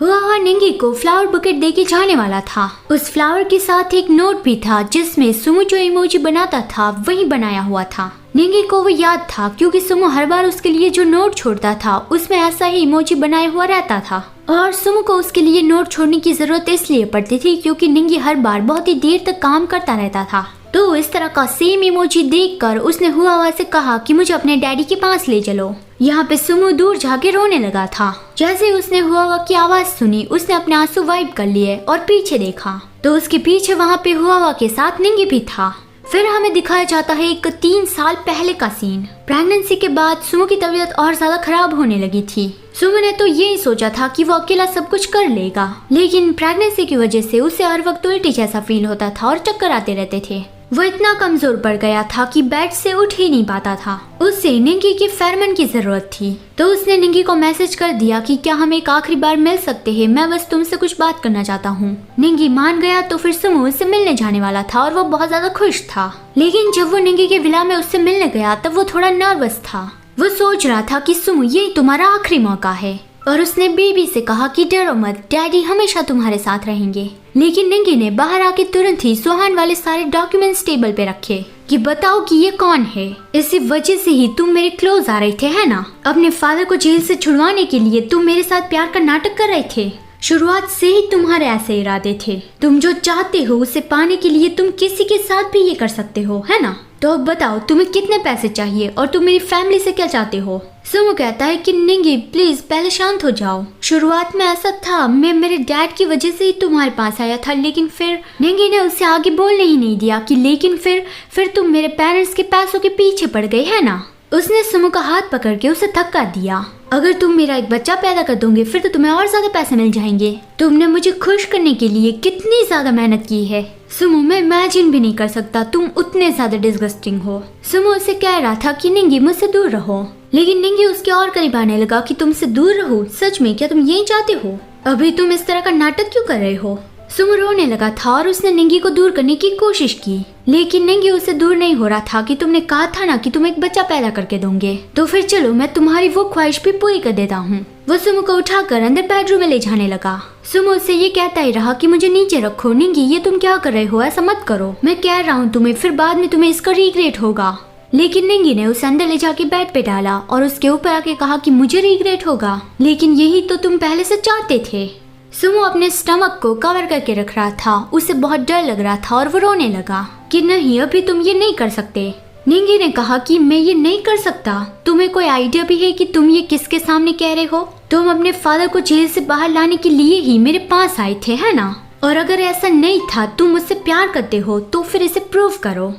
हुआ निंगी को flower bouquet देके जाने वाला था। उस फ्लावर के साथ एक नोट भी था जिसमें सुमो जो इमोजी बनाता था वही बनाया हुआ था। निंगी को वो याद था क्योंकि सुमो हर बार उसके लिए जो नोट छोड़ता था उसमें ऐसा ही इमोजी बनाया हुआ रहता था और सुमो को उसके लिए नोट छोड़ने की जरूरत इसलिए पड़ती थी क्योंकि निंगी हर बार बहुत ही देर तक काम करता रहता था। तो इस तरह का सेम इमोजी देखकर उसने हुआ से कहा कि मुझे अपने डैडी के पास ले चलो। यहाँ पे सुमो दूर जाके रोने लगा था। जैसे उसने हुआ की आवाज सुनी उसने अपने आंसू वाइप कर लिए और पीछे देखा तो उसके पीछे वहाँ पे हुआ के साथ निंगी भी था। फिर हमें दिखाया जाता है एक 3 साल पहले का सीन। प्रेगनेंसी के बाद सुमो की तबीयत और ज्यादा खराब होने लगी थी। सुमो ने तो यही सोचा था कि वो अकेला सब कुछ कर लेगा, लेकिन प्रेगनेंसी की वजह से उसे हर वक्त उल्टी जैसा फील होता था और चक्कर आते रहते थे। वो इतना कमजोर पड़ गया था कि बेड से उठ ही नहीं पाता था। उसे निंगी की फेरमन की जरूरत थी तो उसने निंगी को मैसेज कर दिया कि क्या हम एक आखिरी बार मिल सकते हैं, मैं बस तुमसे कुछ बात करना चाहता हूँ। निंगी मान गया तो फिर सुमो उससे मिलने जाने वाला था और वो बहुत ज्यादा खुश था। लेकिन जब वो निंगी के विला में उससे मिलने गया तब वो थोड़ा नर्वस था। वो सोच रहा था कि सुमो ये तुम्हारा आखिरी मौका है और उसने बेबी से कहा कि डरो मत, डैडी हमेशा तुम्हारे साथ रहेंगे। लेकिन निंगी ने बाहर आके तुरंत ही सुहान वाले सारे डॉक्यूमेंट्स टेबल पे रखे कि बताओ कि ये कौन है। इसी वजह से ही तुम मेरे क्लोज आ रहे थे, है ना? अपने फादर को जेल से छुड़वाने के लिए तुम मेरे साथ प्यार का नाटक कर रहे थे। शुरुआत से ही तुम्हारे ऐसे इरादे थे। तुम जो चाहते हो उसे पाने के लिए तुम किसी के साथ भी ये कर सकते हो, है ना? तो अब बताओ तुम्हें कितने पैसे चाहिए और तुम मेरी फैमिली से क्या चाहते हो? सुमो कहता है कि निंगी प्लीज पहले शांत हो जाओ। शुरुआत में ऐसा था, मैं मेरे डैड की वजह से ही तुम्हारे पास आया था, लेकिन फिर निंगी ने उसे आगे बोलने ही नहीं दिया कि लेकिन फिर तुम मेरे पेरेंट्स के पैसों के पीछे पड़ गए, है ना? उसने सुमो का हाथ पकड़ के उसे धक्का दिया। अगर तुम मेरा एक बच्चा पैदा कर दोगे फिर तो तुम्हें और ज्यादा पैसे मिल जाएंगे। तुमने मुझे खुश करने के लिए कितनी ज्यादा मेहनत की है सुमो, मैं इमेजिन भी नहीं कर सकता, तुम उतने ज्यादा डिस्गस्टिंग हो। सुमो उसे कह रहा था कि निंगी मुझसे दूर रहो, लेकिन निंगी उसके और करीब आने लगा कि तुमसे दूर रहो। सच में क्या तुम यही चाहते हो? अभी तुम इस तरह का नाटक क्यों कर रहे हो? सुमो रोने लगा था और उसने निंगी को दूर करने की कोशिश की, लेकिन निंगी उससे दूर नहीं हो रहा था कि तुमने कहा था ना कि तुम एक बच्चा पैदा करके दोगे, तो फिर चलो मैं तुम्हारी वो ख्वाहिश भी पूरी कर देता हूँ। वो सुमो को उठाकर अंदर बेडरूम में ले जाने लगा। सुमो उससे ये कहता ही रहा कि मुझे नीचे रखो। निंगी ये तुम क्या कर रहे हो, ऐसा मत करो, मैं कह रहा हूँ तुम्हें, फिर बाद में तुम्हें इसका रिग्रेट होगा। लेकिन निंगी ने उसे अंदर ले जाके बेड पे डाला और उसके ऊपर आके कहा कि मुझे रिग्रेट होगा, लेकिन यही तो तुम पहले से चाहते थे। सुमो अपने स्टमक को कवर करके रख रहा था, उसे बहुत डर लग रहा था और वो रोने लगा कि नहीं अभी तुम ये नहीं कर सकते। निंगी ने कहा कि मैं ये नहीं कर सकता। तुम्हें कोई आइडिया भी है कि तुम ये किसके सामने कह रहे हो? तुम अपने फादर को जेल से बाहर लाने के लिए ही मेरे पास आए थे, है ना? और अगर ऐसा नहीं था, तुम मुझसे प्यार करते हो तो फिर इसे प्रूव करो।